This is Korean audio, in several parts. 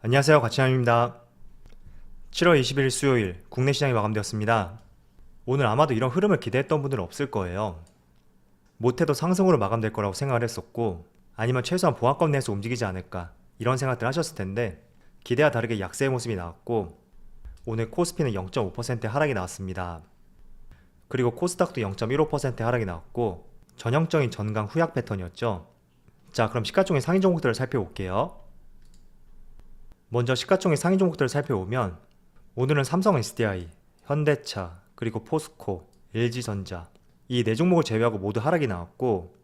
안녕하세요, 곽진환입니다. 7월 20일 수요일 국내 시장이 마감되었습니다. 오늘 아마도 이런 흐름을 기대했던 분들은 없을 거예요. 못해도 상승으로 마감될 거라고 생각을 했었고, 아니면 최소한 보합권 내에서 움직이지 않을까 이런 생각들 하셨을 텐데, 기대와 다르게 약세의 모습이 나왔고, 오늘 코스피는 0.5% 하락이 나왔습니다. 그리고 코스닥도 0.15% 하락이 나왔고, 전형적인 전강 후약 패턴이었죠. 자, 그럼 시가총액 상위 종목들을 살펴볼게요. 먼저 시가총액 상위 종목들을 살펴보면, 오늘은 삼성 SDI, 현대차, 그리고 포스코, LG전자 이 네 종목을 제외하고 모두 하락이 나왔고,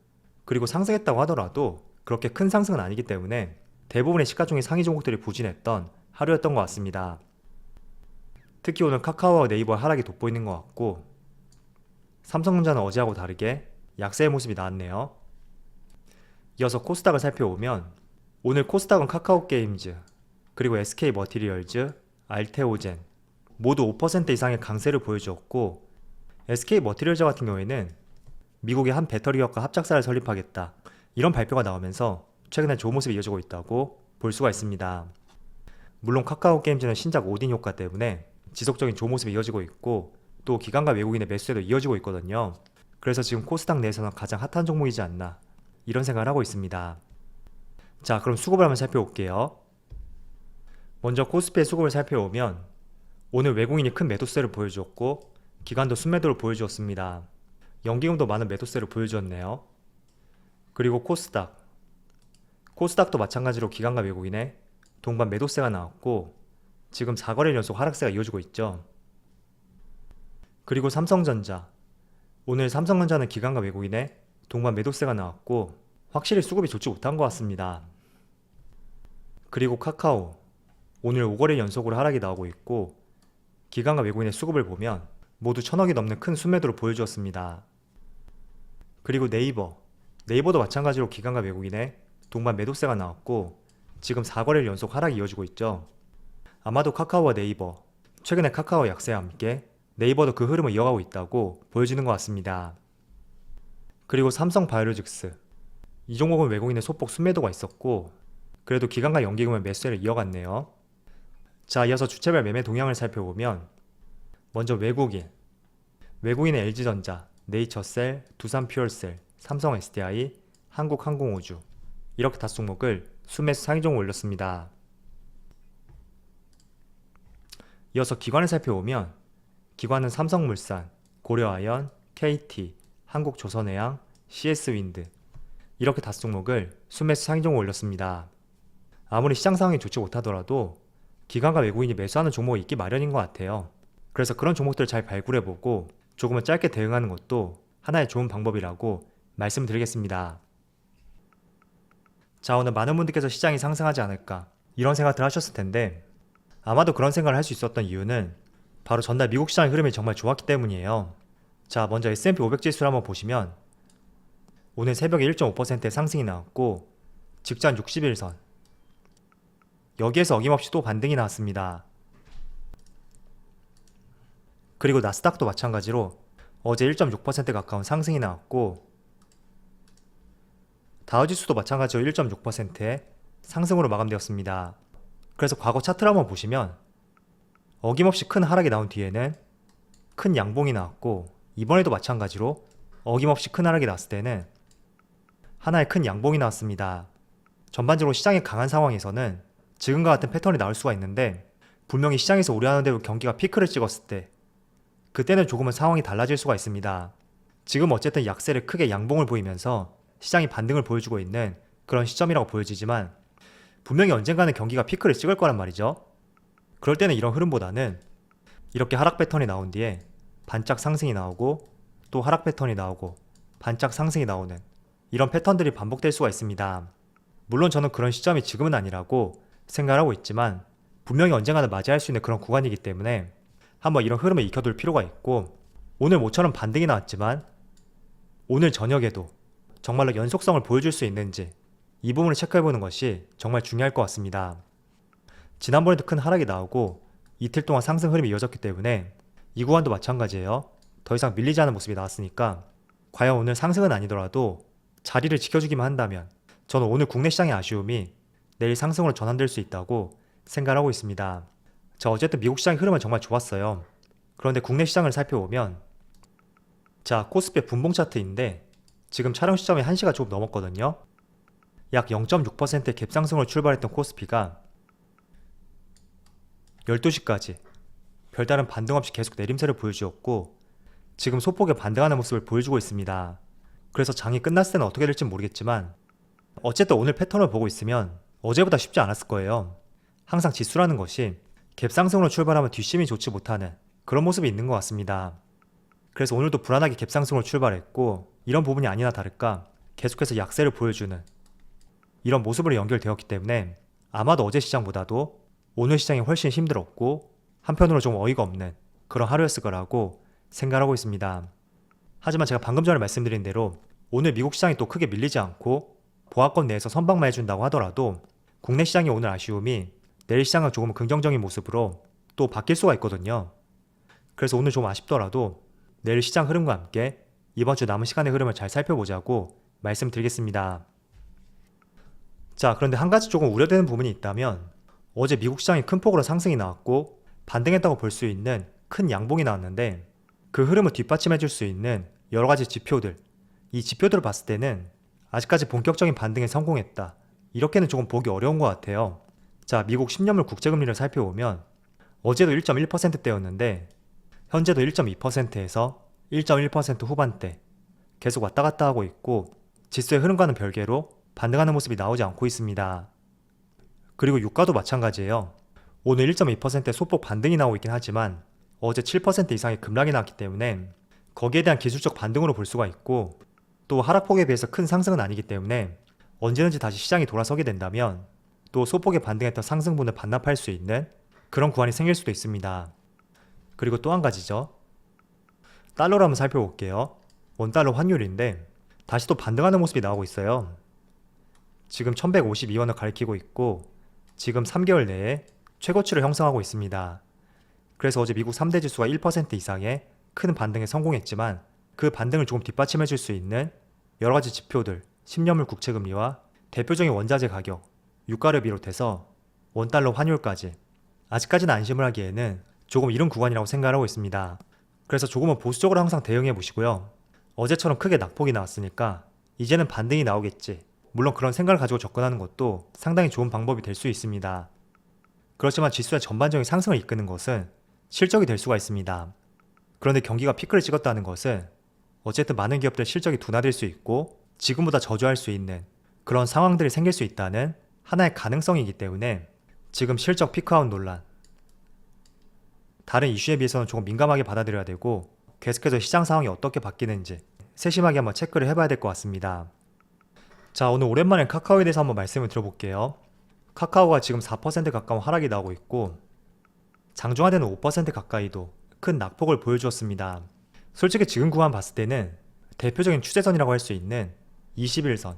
그리고 상승했다고 하더라도 그렇게 큰 상승은 아니기 때문에 대부분의 시가총액 상위 종목들이 부진했던 하루였던 것 같습니다. 특히 오늘 카카오와 네이버 하락이 돋보이는 것 같고, 삼성전자는 어제하고 다르게 약세의 모습이 나왔네요. 이어서 코스닥을 살펴보면, 오늘 코스닥은 카카오게임즈, 그리고 SK머티리얼즈, 알테오젠 모두 5% 이상의 강세를 보여주었고, SK머티리얼즈 같은 경우에는 미국의 한 배터리 기업과 합작사를 설립하겠다 이런 발표가 나오면서 최근에 좋은 모습이 이어지고 있다고 볼 수가 있습니다. 물론 카카오게임즈는 신작 오딘 효과 때문에 지속적인 좋은 모습이 이어지고 있고, 또 기관과 외국인의 매수에도 이어지고 있거든요. 그래서 지금 코스닥 내에서는 가장 핫한 종목이지 않나 이런 생각을 하고 있습니다. 자, 그럼 수급을 한번 살펴볼게요. 먼저 코스피의 수급을 살펴보면, 오늘 외국인이 큰 매도세를 보여주었고, 기관도 순매도를 보여주었습니다. 연기금도 많은 매도세를 보여주었네요. 그리고 코스닥도 마찬가지로 기관과 외국인의 동반 매도세가 나왔고, 지금 4거래일 연속 하락세가 이어지고 있죠. 그리고 삼성전자, 오늘 삼성전자는 기관과 외국인의 동반 매도세가 나왔고, 확실히 수급이 좋지 못한 것 같습니다. 그리고 카카오, 오늘 5거래일 연속으로 하락이 나오고 있고, 기관과 외국인의 수급을 보면 모두 1000억이 넘는 큰 순매도를 보여주었습니다. 그리고 네이버도 마찬가지로 기관과 외국인의 동반 매도세가 나왔고, 지금 4거래일 연속 하락이 이어지고 있죠. 아마도 카카오와 네이버, 최근에 카카오 약세와 함께 네이버도 그 흐름을 이어가고 있다고 보여지는 것 같습니다. 그리고 삼성바이오로직스, 이 종목은 외국인의 소폭 순매도가 있었고, 그래도 기관과 연기금의 매수세를 이어갔네요. 자, 이어서 주체별 매매 동향을 살펴보면, 먼저 외국인의 LG전자, 네이처셀, 두산퓨얼셀, 삼성 SDI, 한국항공우주 이렇게 5종목을 순매수 상위 종목 올렸습니다. 이어서 기관을 살펴보면, 기관은 삼성물산, 고려아연, KT, 한국조선해양, CS윈드 이렇게 5종목을 순매수 상위 종목 올렸습니다. 아무리 시장 상황이 좋지 못하더라도 기관과 외국인이 매수하는 종목이 있기 마련인 것 같아요. 그래서 그런 종목들을 잘 발굴해보고 조금은 짧게 대응하는 것도 하나의 좋은 방법이라고 말씀드리겠습니다. 자, 오늘 많은 분들께서 시장이 상승하지 않을까 이런 생각들 하셨을 텐데, 아마도 그런 생각을 할 수 있었던 이유는 바로 전날 미국 시장의 흐름이 정말 좋았기 때문이에요. 자, 먼저 S&P 500 지수를 한번 보시면, 오늘 새벽에 1.5%의 상승이 나왔고, 직전 60일선 여기에서 어김없이 또 반등이 나왔습니다. 그리고 나스닥도 마찬가지로 어제 1.6% 가까운 상승이 나왔고, 다우지수도 마찬가지로 1.6%의 상승으로 마감되었습니다. 그래서 과거 차트를 한번 보시면 어김없이 큰 하락이 나온 뒤에는 큰 양봉이 나왔고, 이번에도 마찬가지로 어김없이 큰 하락이 나왔을 때는 하나의 큰 양봉이 나왔습니다. 전반적으로 시장이 강한 상황에서는 지금과 같은 패턴이 나올 수가 있는데, 분명히 시장에서 우려하는 대로 경기가 피크를 찍었을 때 그때는 조금은 상황이 달라질 수가 있습니다. 지금 어쨌든 약세를 크게 양봉을 보이면서 시장이 반등을 보여주고 있는 그런 시점이라고 보여지지만, 분명히 언젠가는 경기가 피크를 찍을 거란 말이죠. 그럴 때는 이런 흐름보다는 이렇게 하락 패턴이 나온 뒤에 반짝 상승이 나오고, 또 하락 패턴이 나오고 반짝 상승이 나오는 이런 패턴들이 반복될 수가 있습니다. 물론 저는 그런 시점이 지금은 아니라고 생각하고 있지만, 분명히 언젠가는 맞이할 수 있는 그런 구간이기 때문에 한번 이런 흐름을 익혀둘 필요가 있고, 오늘 모처럼 반등이 나왔지만 오늘 저녁에도 정말로 연속성을 보여줄 수 있는지 이 부분을 체크해보는 것이 정말 중요할 것 같습니다. 지난번에도 큰 하락이 나오고 이틀 동안 상승 흐름이 이어졌기 때문에 이 구간도 마찬가지예요. 더 이상 밀리지 않은 모습이 나왔으니까 과연 오늘 상승은 아니더라도 자리를 지켜주기만 한다면, 저는 오늘 국내 시장의 아쉬움이 내일 상승으로 전환될 수 있다고 생각을 하고 있습니다. 자, 어쨌든 미국 시장의 흐름은 정말 좋았어요. 그런데 국내 시장을 살펴보면, 자, 코스피의 분봉 차트인데 지금 촬영 시점이 1시가 조금 넘었거든요. 약 0.6%의 갭상승으로 출발했던 코스피가 12시까지 별다른 반등 없이 계속 내림세를 보여주었고, 지금 소폭의 반등하는 모습을 보여주고 있습니다. 그래서 장이 끝났을 때는 어떻게 될지 모르겠지만, 어쨌든 오늘 패턴을 보고 있으면 어제보다 쉽지 않았을 거예요. 항상 지수라는 것이 갭상승으로 출발하면 뒷심이 좋지 못하는 그런 모습이 있는 것 같습니다. 그래서 오늘도 불안하게 갭상승으로 출발했고, 이런 부분이 아니나 다를까 계속해서 약세를 보여주는 이런 모습으로 연결되었기 때문에 아마도 어제 시장보다도 오늘 시장이 훨씬 힘들었고, 한편으로 좀 어이가 없는 그런 하루였을 거라고 생각하고 있습니다. 하지만 제가 방금 전에 말씀드린 대로 오늘 미국 시장이 또 크게 밀리지 않고 보합권 내에서 선방만 해준다고 하더라도 국내 시장의 오늘 아쉬움이 내일 시장은 조금 긍정적인 모습으로 또 바뀔 수가 있거든요. 그래서 오늘 좀 아쉽더라도 내일 시장 흐름과 함께 이번 주 남은 시간의 흐름을 잘 살펴보자고 말씀드리겠습니다. 자, 그런데 한 가지 조금 우려되는 부분이 있다면, 어제 미국 시장이 큰 폭으로 상승이 나왔고 반등했다고 볼 수 있는 큰 양봉이 나왔는데, 그 흐름을 뒷받침해 줄 수 있는 여러 가지 지표들, 이 지표들을 봤을 때는 아직까지 본격적인 반등에 성공했다, 이렇게는 조금 보기 어려운 것 같아요. 자, 미국 10년물 국채금리를 살펴보면 어제도 1.1%대였는데 현재도 1.2%에서 1.1% 후반대 계속 왔다 갔다 하고 있고, 지수의 흐름과는 별개로 반등하는 모습이 나오지 않고 있습니다. 그리고 유가도 마찬가지예요. 오늘 1.2%의 소폭 반등이 나오고 있긴 하지만 어제 7% 이상의 급락이 나왔기 때문에 거기에 대한 기술적 반등으로 볼 수가 있고, 또 하락폭에 비해서 큰 상승은 아니기 때문에 언제든지 다시 시장이 돌아서게 된다면 또 소폭의 반등했던 상승분을 반납할 수 있는 그런 구간이 생길 수도 있습니다. 그리고 또 한 가지죠. 달러를 한번 살펴볼게요. 원달러 환율인데 다시 또 반등하는 모습이 나오고 있어요. 지금 1152원을 가리키고 있고 지금 3개월 내에 최고치를 형성하고 있습니다. 그래서 어제 미국 3대 지수가 1% 이상의 큰 반등에 성공했지만, 그 반등을 조금 뒷받침해 줄 수 있는 여러 가지 지표들, 10년물 국채금리와 대표적인 원자재 가격, 유가를 비롯해서 원달러 환율까지 아직까지는 안심을 하기에는 조금 이른 구간이라고 생각하고 있습니다. 그래서 조금은 보수적으로 항상 대응해 보시고요. 어제처럼 크게 낙폭이 나왔으니까 이제는 반등이 나오겠지, 물론 그런 생각을 가지고 접근하는 것도 상당히 좋은 방법이 될 수 있습니다. 그렇지만 지수의 전반적인 상승을 이끄는 것은 실적이 될 수가 있습니다. 그런데 경기가 피크를 찍었다는 것은 어쨌든 많은 기업들 실적이 둔화될 수 있고 지금보다 저조할 수 있는 그런 상황들이 생길 수 있다는 하나의 가능성이기 때문에 지금 실적 피크아웃 논란, 다른 이슈에 비해서는 조금 민감하게 받아들여야 되고, 계속해서 시장 상황이 어떻게 바뀌는지 세심하게 한번 체크를 해봐야 될 것 같습니다. 자, 오늘 오랜만에 카카오에 대해서 한번 말씀을 드려볼게요. 카카오가 지금 4% 가까운 하락이 나오고 있고 장중하되는 5% 가까이도 큰 낙폭을 보여주었습니다. 솔직히 지금 구간 봤을 때는 대표적인 추세선이라고 할 수 있는 21선,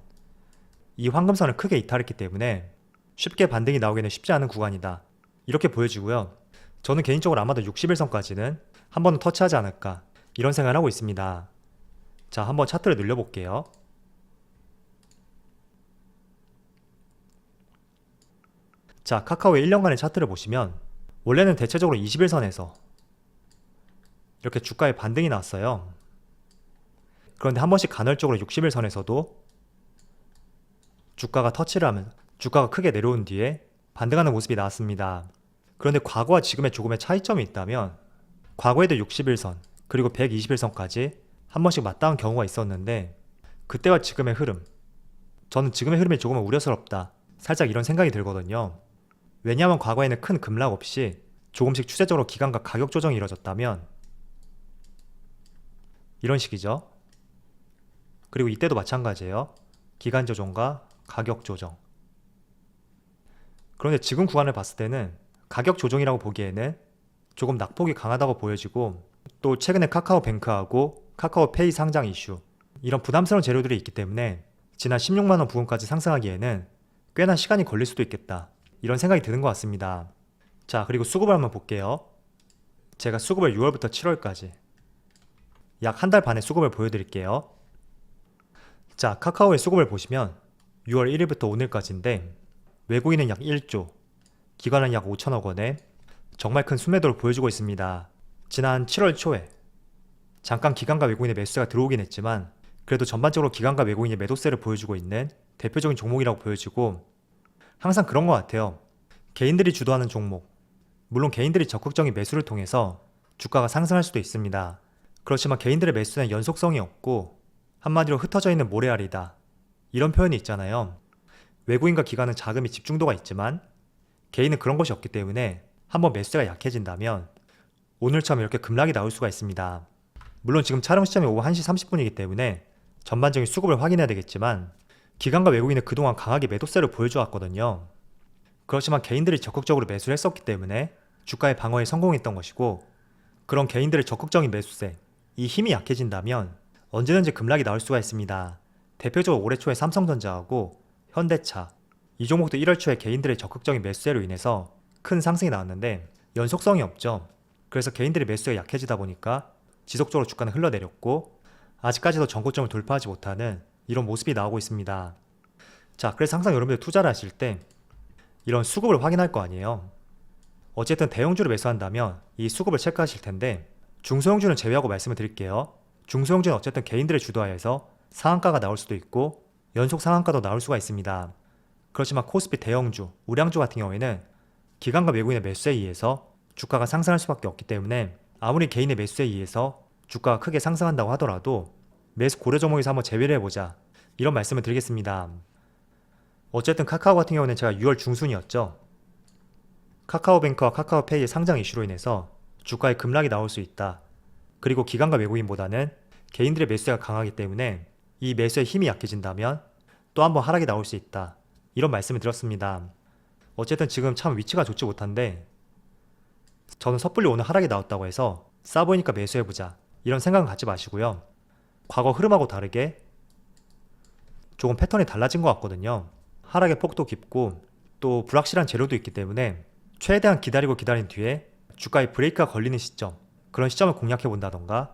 이 황금선을 크게 이탈했기 때문에 쉽게 반등이 나오기는 쉽지 않은 구간이다, 이렇게 보여지고요. 저는 개인적으로 아마도 61선까지는 한 번은 터치하지 않을까, 이런 생각을 하고 있습니다. 자, 한번 차트를 늘려볼게요. 자, 카카오의 1년간의 차트를 보시면 원래는 대체적으로 21선에서 이렇게 주가에 반등이 나왔어요. 그런데 한 번씩 간헐적으로 61선에서도 주가가 터치를 하면 주가가 크게 내려온 뒤에 반등하는 모습이 나왔습니다. 그런데 과거와 지금의 조금의 차이점이 있다면, 과거에도 61선 그리고 121선까지 한 번씩 맞닿은 경우가 있었는데, 그때와 지금의 흐름, 저는 지금의 흐름이 조금은 우려스럽다, 살짝 이런 생각이 들거든요. 왜냐하면 과거에는 큰 급락 없이 조금씩 추세적으로 기간과 가격 조정이 이뤄졌다면 이런 식이죠. 그리고 이때도 마찬가지예요. 기간 조정과 가격 조정. 그런데 지금 구간을 봤을 때는 가격 조정이라고 보기에는 조금 낙폭이 강하다고 보여지고, 또 최근에 카카오뱅크하고 카카오페이 상장 이슈, 이런 부담스러운 재료들이 있기 때문에 지난 16만원 부근까지 상승하기에는 꽤나 시간이 걸릴 수도 있겠다, 이런 생각이 드는 것 같습니다. 자, 그리고 수급을 한번 볼게요. 제가 수급을 6월부터 7월까지 약 한 달 반의 수급을 보여드릴게요. 자, 카카오의 수급을 보시면 6월 1일부터 오늘까지인데 외국인은 약 1조, 기관은 약 5천억 원에 정말 큰 순매도를 보여주고 있습니다. 지난 7월 초에 잠깐 기관과 외국인의 매수세가 들어오긴 했지만 그래도 전반적으로 기관과 외국인의 매도세를 보여주고 있는 대표적인 종목이라고 보여지고, 항상 그런 것 같아요. 개인들이 주도하는 종목, 물론 개인들이 적극적인 매수를 통해서 주가가 상승할 수도 있습니다. 그렇지만 개인들의 매수는 연속성이 없고 한마디로 흩어져 있는 모래알이다, 이런 표현이 있잖아요. 외국인과 기관은 자금이 집중도가 있지만 개인은 그런 것이 없기 때문에 한번 매수세가 약해진다면 오늘처럼 이렇게 급락이 나올 수가 있습니다. 물론 지금 촬영 시점이 오후 1시 30분이기 때문에 전반적인 수급을 확인해야 되겠지만 기관과 외국인은 그동안 강하게 매도세를 보여줘왔거든요. 그렇지만 개인들이 적극적으로 매수를 했었기 때문에 주가의 방어에 성공했던 것이고, 그런 개인들의 적극적인 매수세, 이 힘이 약해진다면 언제든지 급락이 나올 수가 있습니다. 대표적으로 올해 초에 삼성전자하고 현대차, 이 종목도 1월 초에 개인들의 적극적인 매수세로 인해서 큰 상승이 나왔는데 연속성이 없죠. 그래서 개인들의 매수세가 약해지다 보니까 지속적으로 주가는 흘러내렸고 아직까지도 전고점을 돌파하지 못하는 이런 모습이 나오고 있습니다. 자, 그래서 항상 여러분들 투자를 하실 때 이런 수급을 확인할 거 아니에요. 어쨌든 대형주를 매수한다면 이 수급을 체크하실 텐데 중소형주는 제외하고 말씀을 드릴게요. 중소형주는 어쨌든 개인들의 주도하에서 상한가가 나올 수도 있고 연속 상한가도 나올 수가 있습니다. 그렇지만 코스피 대형주, 우량주 같은 경우에는 기관과 외국인의 매수에 의해서 주가가 상승할 수밖에 없기 때문에 아무리 개인의 매수에 의해서 주가가 크게 상승한다고 하더라도 매수 고려 종목에서 한번 제외를 해보자, 이런 말씀을 드리겠습니다. 어쨌든 카카오 같은 경우는 제가 6월 중순이었죠. 카카오뱅크와 카카오페이의 상장 이슈로 인해서 주가에 급락이 나올 수 있다. 그리고 기관과 외국인보다는 개인들의 매수세가 강하기 때문에 이 매수의 힘이 약해진다면 또 한번 하락이 나올 수 있다, 이런 말씀을 드렸습니다. 어쨌든 지금 참 위치가 좋지 못한데 저는 섣불리 오늘 하락이 나왔다고 해서 싸 보이니까 매수해보자, 이런 생각은 갖지 마시고요. 과거 흐름하고 다르게 조금 패턴이 달라진 것 같거든요. 하락의 폭도 깊고 또 불확실한 재료도 있기 때문에 최대한 기다린 뒤에 주가에 브레이크가 걸리는 시점, 그런 시점을 공략해 본다던가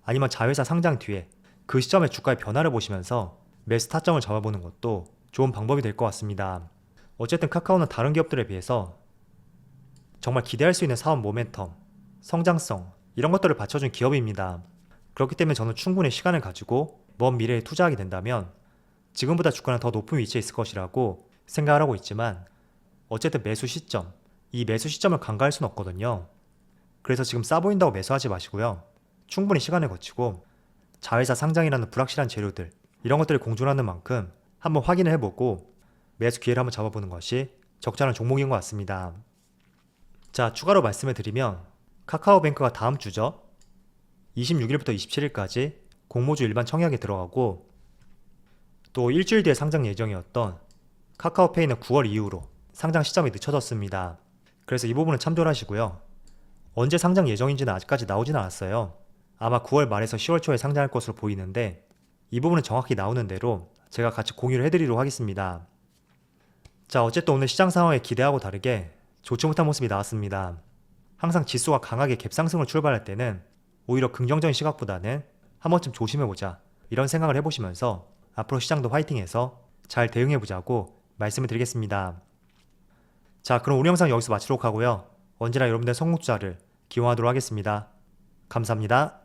아니면 자회사 상장 뒤에 그 시점에 주가의 변화를 보시면서 매수 타점을 잡아보는 것도 좋은 방법이 될 것 같습니다. 어쨌든 카카오는 다른 기업들에 비해서 정말 기대할 수 있는 사업 모멘텀, 성장성, 이런 것들을 받쳐준 기업입니다. 그렇기 때문에 저는 충분히 시간을 가지고 먼 미래에 투자하게 된다면 지금보다 주가는 더 높은 위치에 있을 것이라고 생각을 하고 있지만 어쨌든 매수 시점, 이 매수 시점을 간과할 수는 없거든요. 그래서 지금 싸 보인다고 매수하지 마시고요. 충분히 시간을 거치고 자회사 상장이라는 불확실한 재료들, 이런 것들이 공존하는 만큼 한번 확인을 해보고 매수 기회를 한번 잡아보는 것이 적절한 종목인 것 같습니다. 자, 추가로 말씀을 드리면 카카오뱅크가 다음 주죠. 26일부터 27일까지 공모주 일반 청약에 들어가고 또 일주일 뒤에 상장 예정이었던 카카오페이는 9월 이후로 상장 시점이 늦춰졌습니다. 그래서 이 부분은 참조를 하시고요. 언제 상장 예정인지는 아직까지 나오진 않았어요. 아마 9월 말에서 10월 초에 상장할 것으로 보이는데 이 부분은 정확히 나오는 대로 제가 같이 공유를 해드리도록 하겠습니다. 자, 어쨌든 오늘 시장 상황에 기대하고 다르게 좋지 못한 모습이 나왔습니다. 항상 지수가 강하게 갭상승을 출발할 때는 오히려 긍정적인 시각보다는 한 번쯤 조심해보자, 이런 생각을 해보시면서 앞으로 시장도 화이팅해서 잘 대응해보자고 말씀을 드리겠습니다. 자, 그럼 우리 영상 여기서 마치도록 하고요. 언제나 여러분들의 성공 투자를 기원하도록 하겠습니다. 감사합니다.